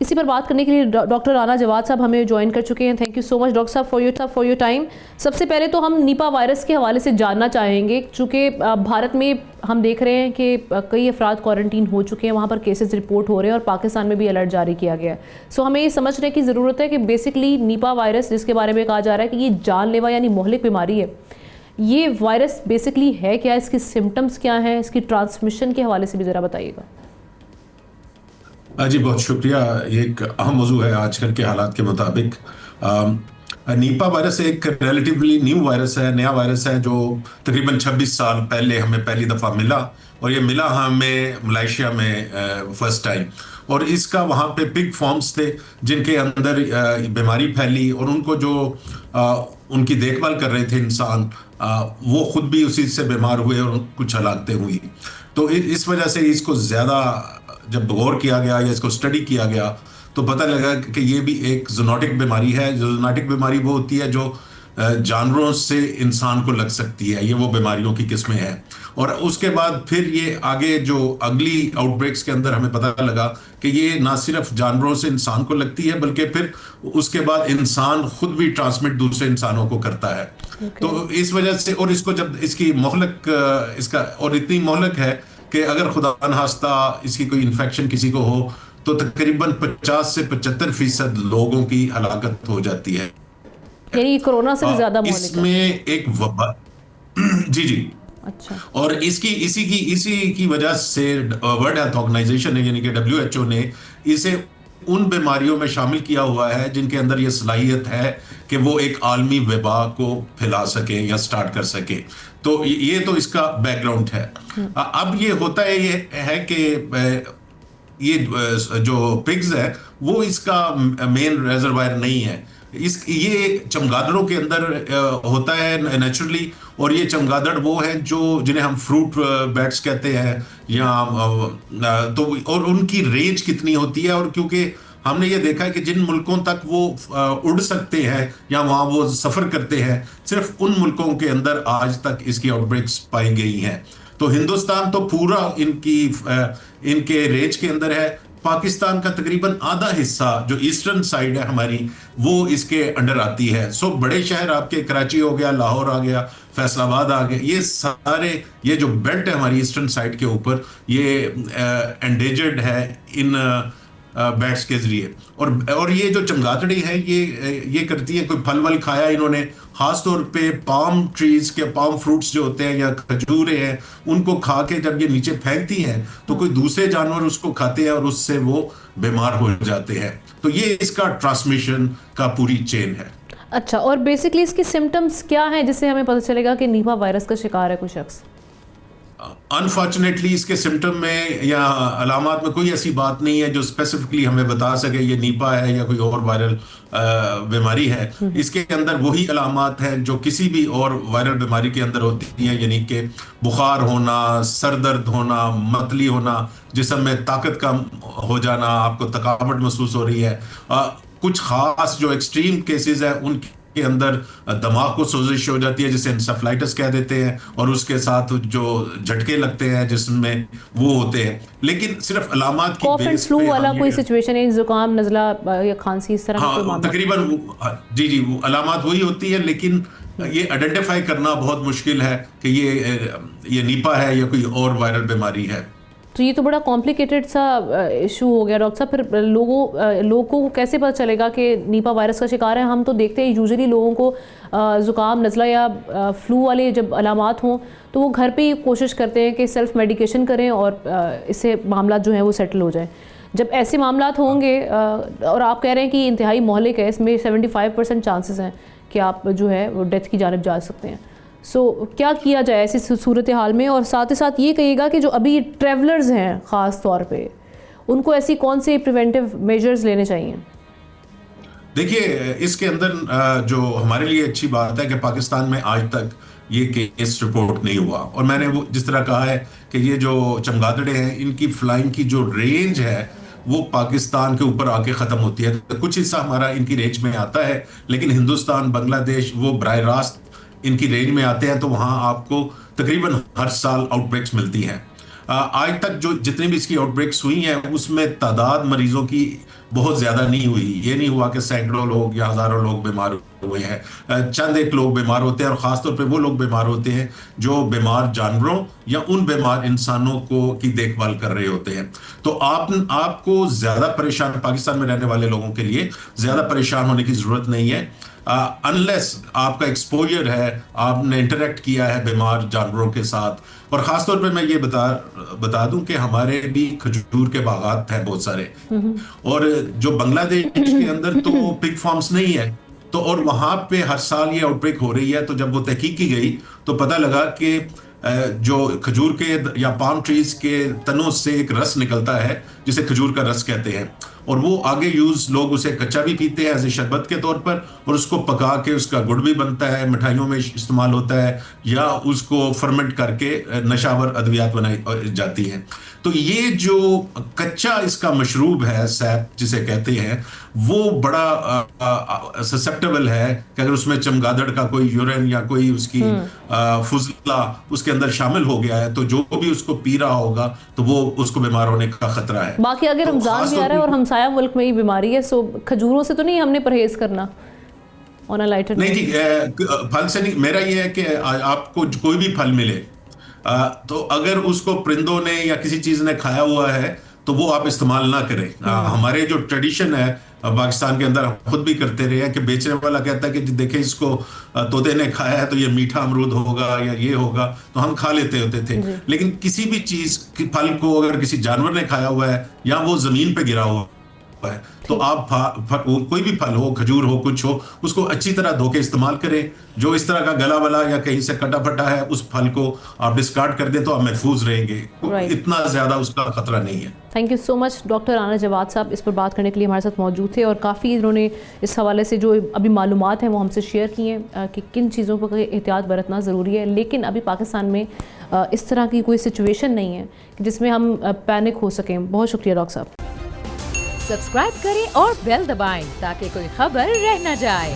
इसी पर बात करने के लिए डॉक्टर राना जवाद साहब हमें ज्वाइन कर चुके हैं। Thank you so much doctor साहब फॉर योर टाइम। सबसे पहले तो हम निपा वायरस के हवाले से जानना चाहेंगे, चूँकि भारत में हम देख रहे हैं कि कई अफराद क्वारंटीन हो चुके हैं, वहाँ पर केसेस रिपोर्ट हो रहे हैं और पाकिस्तान में भी अलर्ट जारी किया गया है। सो हमें ये समझने की ज़रूरत है कि बेसिकली निपा वायरस, जिसके बारे में कहा जा रहा है कि ये जानलेवा यानी मोहलिक बीमारी है, ये वायरस बेसिकली है क्या, इसके सिम्टम्स क्या हैं, इसकी ट्रांसमिशन के हवाले से भी ज़रा बताइएगा। जी बहुत शुक्रिया। ये एक अहम मौजू है आजकल के हालात के मुताबिक। नीपा वायरस एक रिलेटिवली न्यू वायरस है, नया वायरस है जो तकरीबन 26 साल पहले हमें पहली दफ़ा मिला, और ये मिला हमें मलेशिया में फर्स्ट टाइम। और इसका वहाँ पे पिग फॉर्म्स थे जिनके अंदर बीमारी फैली, और उनको जो उनकी देखभाल कर रहे थे इंसान, वो खुद भी उसी से बीमार हुए और कुछ हलाकतें हुई। तो इस वजह से इसको ज़्यादा जब गौर किया गया या इसको स्टडी किया गया तो पता लगा कि ये भी एक जूनोटिक बीमारी है। जूनोटिक बीमारी वो होती है जो जानवरों से इंसान को लग सकती है, ये वो बीमारियों की किस्में हैं। और उसके बाद फिर ये आगे जो अगली आउटब्रेक्स के अंदर हमें पता लगा कि ये ना सिर्फ जानवरों से इंसान को लगती है, बल्कि फिर उसके बाद इंसान खुद भी ट्रांसमिट दूसरे इंसानों को करता है। तो इस वजह से, और इसको जब इसकी मोहलक इसका और इतनी मोहलक है कि अगर खुदा न खास्ता इसकी कोई इन्फेक्शन किसी को हो तो तकरीबन 50 से 75% लोगों की हलाकत हो जाती है। यानी कोरोना से भी ज्यादा मोहलिक है। इसमें एक वबा जी जी। अच्छा। और इसी की वजह से वर्ल्ड हेल्थ ऑर्गेनाइजेशन ने यानी कि WHO ने इसे उन बीमारियों में शामिल किया हुआ है जिनके अंदर यह सलाहियत है कि वो एक आलमी वबा को फैला सके या स्टार्ट कर सके। तो ये तो इसका बैकग्राउंड है। अब ये होता है, ये है कि ये जो पिग्स है वो इसका मेन रिजर्वायर नहीं है। ये चमगादड़ों के अंदर होता है नेचुरली, और ये चमगादड़ वो हैं जो जिन्हें हम फ्रूट बैट्स कहते हैं, या तो और उनकी रेंज कितनी होती है। और क्योंकि हमने ये देखा है कि जिन मुल्कों तक वो उड़ सकते हैं या वहाँ वो सफ़र करते हैं, सिर्फ उन मुल्कों के अंदर आज तक इसकी आउटब्रेक्स पाई गई हैं। तो हिंदुस्तान तो पूरा इनके रेंज के अंदर है। पाकिस्तान का तकरीबन आधा हिस्सा जो ईस्टर्न साइड है हमारी, वो इसके अंडर आती है। सो बड़े शहर आपके कराची हो गया, लाहौर आ गया, फैसलाबाद आ गया, ये सारे ये जो बेल्ट है हमारी ईस्टर्न साइड के ऊपर, ये एंडेजर्ड है इन बैट्स के जरिए। और ये जो चमगादड़ी है ये करती है, कोई फल वल खाया इन्होंने, खास तौर पे पाम ट्रीज के पाम फ्रूट्स जो होते हैं या खजूरें हैं, उनको खा के जब ये नीचे फेंकती हैं तो कोई दूसरे जानवर उसको खाते हैं और उससे वो बीमार हो जाते हैं। तो ये इसका ट्रांसमिशन का पूरी चेन है। अच्छा, और बेसिकली इसके सिम्टम्स क्या हैं जिससे हमें पता चलेगा कि निपा वायरस का शिकार है कोई शख्स? अनफॉर्चुनेटली इसके सिम्टम में या अलामात में कोई ऐसी बात नहीं है जो स्पेसिफिकली हमें बता सके ये नीपा है या कोई और वायरल बीमारी है। इसके अंदर वही अलामात हैं जो किसी भी और वायरल बीमारी के अंदर होती हैं, यानी कि बुखार होना, सर दर्द होना, मतली होना, जिस्म में ताकत कम हो जाना, आपको थकावट महसूस हो रही है। कुछ खास जो एक्सट्रीम केसेस हैं उनके के अंदर दिमाग को सोजिश हो जाती है जिसे एंसेफेलाइटिस कह देते हैं, और उसके साथ जो झटके लगते हैं जिसमें वो होते हैं। लेकिन सिर्फ अलामात की कॉफ एंड फ्लू वाला कोई सिचुएशन है, जुकाम, नजला या खांसी, इस तरह का कोई मामला? तकरीबन जी जी, वो अलामात वही होती है, लेकिन ये आइडेंटिफाई करना बहुत मुश्किल है कि ये नीपा है या कोई और वायरल बीमारी है। तो ये तो बड़ा कॉम्प्लिकेटेड सा इशू हो गया डॉक्टर साहब। फिर लोगों को कैसे पता चलेगा कि निपा वायरस का शिकार है? हम तो देखते हैं यूजुअली लोगों को जुकाम, नज़ला या फ्लू वाले जब अलामात हों तो वो घर पे ही कोशिश करते हैं कि सेल्फ मेडिकेशन करें और इससे मामला जो है वो सेटल हो जाए। जब ऐसे मामलात होंगे और आप कह रहे हैं कि इंतहाई मोहलिक है, इसमें 75% चांसेस हैं कि आप जो है वो डेथ की जानिब जा सकते हैं। सो क्या किया जाए ऐसी सूरत हाल में? और साथ ही साथ ये कहिएगा कि जो अभी ट्रैवलर्स हैं ख़ास तौर पे, उनको ऐसी कौन से प्रिवेंटिव मेजर्स लेने चाहिए? देखिए, इसके अंदर जो हमारे लिए अच्छी बात है कि पाकिस्तान में आज तक ये केस रिपोर्ट नहीं हुआ। और मैंने वो जिस तरह कहा है कि ये जो चमगादड़े हैं इनकी फ्लाइंग की जो रेंज है वो पाकिस्तान के ऊपर आके ख़त्म होती है। तो कुछ हिस्सा हमारा इनकी रेंज में आता है, लेकिन हिंदुस्तान, बांग्लादेश वो बराह रास्त इनकी रेंज में आते हैं, तो वहाँ आपको तकरीबन हर साल आउटब्रेक्स मिलती हैं। आज तक जो जितनी भी इसकी आउटब्रेक्स हुई हैं उसमें तादाद मरीजों की बहुत ज्यादा नहीं हुई। ये नहीं हुआ कि सैकड़ों लोग या हजारों लोग बीमार हुए हैं। चंद एक लोग बीमार होते हैं, और खासतौर पे वो लोग बीमार होते हैं जो बीमार जानवरों या उन बीमार इंसानों को की देखभाल कर रहे होते हैं। तो आपको ज्यादा परेशान, पाकिस्तान में रहने वाले लोगों के लिए ज्यादा परेशान होने की जरूरत नहीं है, अनलेस आपका एक्सपोजर है, आपने इंटरेक्ट किया है बीमार जानवरों के साथ। और खासतौर पे मैं ये बता दूं कि हमारे भी खजूर के बागात हैं बहुत सारे, और जो बांग्लादेश के अंदर तो पिग फार्म्स नहीं है, तो और वहां पे हर साल ये आउटब्रेक हो रही है। तो जब वो तहकीक की गई तो पता लगा कि जो खजूर के या पाम ट्रीज के तनों से एक रस निकलता है जिसे खजूर का रस कहते हैं, और वो आगे यूज लोग उसे कच्चा भी पीते हैं एज ए शरबत के तौर पर, और उसको पका के उसका गुड़ भी बनता है, मिठाइयों में इस्तेमाल होता है, या उसको फर्मेंट करके नशावर अद्वियात बनाई जाती हैं। तो ये जो कच्चा इसका मशरूब है, सैप जिसे कहते हैं, वो बड़ा ससेप्टेबल है कि अगर उसमें चमगादड़ का कोई यूरिन या कोई उसकी फुजला उसके अंदर शामिल हो गया है, तो जो भी उसको पी रहा होगा तो वो उसको बीमार होने का खतरा है। बाकी अगर तो रमजान भी आ रहा है और हमसाया मुल्क में ही बीमारी है, सो खजूरों से तो नहीं हमने परहेज करना ऑन अ लाइटर? नहीं जी, फल से नहीं। मेरा ये है कि आपको कोई भी फल मिले, तो अगर उसको परिंदों ने या किसी चीज ने खाया हुआ है तो वो आप इस्तेमाल ना करें। हमारे जो ट्रेडिशन है पाकिस्तान के अंदर, हम खुद भी करते रहे हैं कि बेचने वाला कहता है कि देखें इसको तोते ने खाया है तो ये मीठा अमरूद होगा या ये होगा, तो हम खा लेते होते थे। लेकिन किसी भी चीज फल को अगर किसी जानवर ने खाया हुआ है या वो जमीन पे गिरा हुआ है, तो आप कोई भी फल हो, खजूर हो, कुछ हो, उसको अच्छी तरह धो के इस्तेमाल करें। जो इस तरह का गला वला या कहीं से कटा फटा है, उस फल को आप डिस्कार्ड कर दें तो आप महफूज रहेंगे। इतना ज्यादा उसका खतरा नहीं है। Thank you so much doctor आना जवाद साहब, इस पर बात करने के लिए हमारे साथ मौजूद थे, और काफ़ी इन्होंने इस हवाले से जो अभी मालूमात हैं वो हमसे शेयर की हैं कि किन चीज़ों पर एहतियात बरतना ज़रूरी है। लेकिन अभी पाकिस्तान में इस तरह की कोई सिचुएशन नहीं है जिसमें हम पैनिक हो सकें। बहुत शुक्रिया डॉक्टर साहब। सब्सक्राइब करें और बेल दबाएं ताकि कोई खबर रह न जाए।